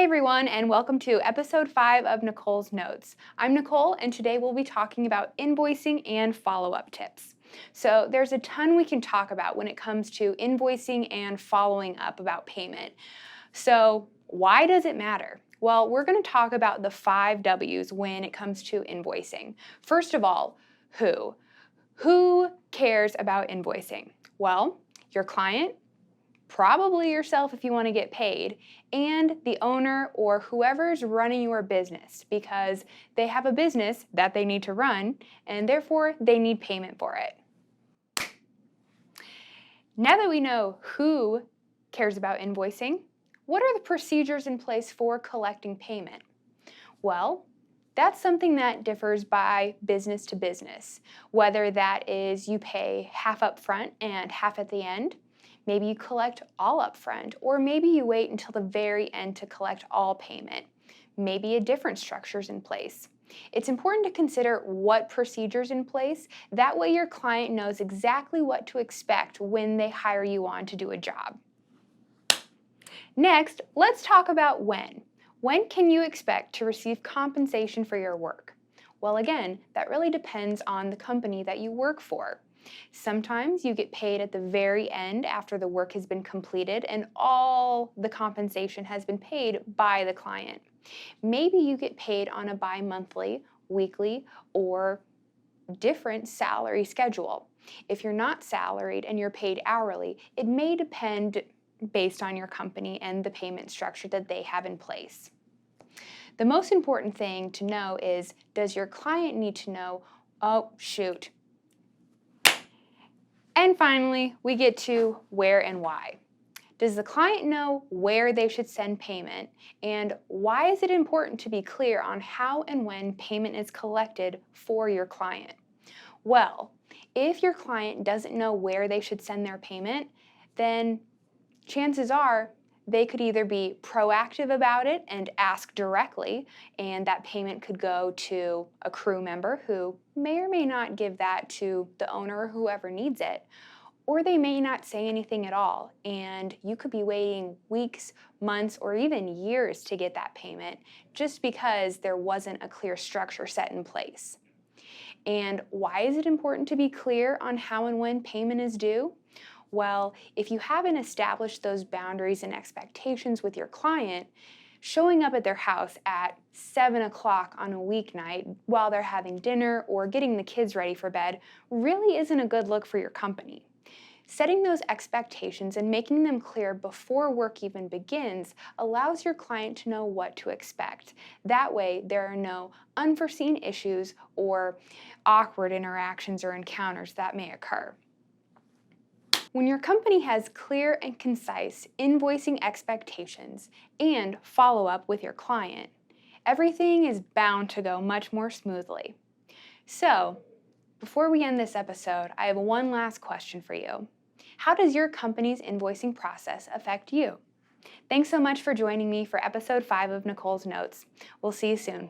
Hey everyone, and welcome to episode 5 of Nicole's Notes. I'm Nicole, and today we'll be talking about invoicing and follow-up tips. So there's a ton we can talk about when it comes to invoicing and following up about payment. So why does it matter? Well, we're going to talk about the 5 W's when it comes to invoicing. First of all, who? Who cares about invoicing? Well, your client, probably yourself if you want to get paid, and the owner or whoever's running your business because they have a business that they need to run and therefore they need payment for it. Now that we know who cares about invoicing, what are the procedures in place for collecting payment? Well, that's something that differs by business to business, whether that is you pay half up front and half at the end. Maybe you collect all up front, or maybe you wait until the very end to collect all payment. Maybe a different structure's in place. It's important to consider what procedure's in place. That way your client knows exactly what to expect when they hire you on to do a job. Next, let's talk about when. When can you expect to receive compensation for your work? Well, again, that really depends on the company that you work for. Sometimes you get paid at the very end after the work has been completed and all the compensation has been paid by the client. Maybe you get paid on a bi-monthly, weekly, or different salary schedule. If you're not salaried and you're paid hourly, it may depend based on your company and the payment structure that they have in place. The most important thing to know is, does your client need to know, oh shoot. And finally, we get to where and why. Does the client know where they should send payment? And why is it important to be clear on how and when payment is collected for your client? Well, if your client doesn't know where they should send their payment, then chances are they could either be proactive about it and ask directly, and that payment could go to a crew member who may or may not give that to the owner or whoever needs it, or they may not say anything at all, and you could be waiting weeks, months, or even years to get that payment just because there wasn't a clear structure set in place. And why is it important to be clear on how and when payment is due? Well, if you haven't established those boundaries and expectations with your client, showing up at their house at 7 o'clock on a weeknight while they're having dinner or getting the kids ready for bed really isn't a good look for your company. Setting those expectations and making them clear before work even begins allows your client to know what to expect. That way, there are no unforeseen issues or awkward interactions or encounters that may occur. When your company has clear and concise invoicing expectations and follow-up with your client, everything is bound to go much more smoothly. So, before we end this episode, I have one last question for you. How does your company's invoicing process affect you? Thanks so much for joining me for episode 5 of Nicole's Notes. We'll see you soon.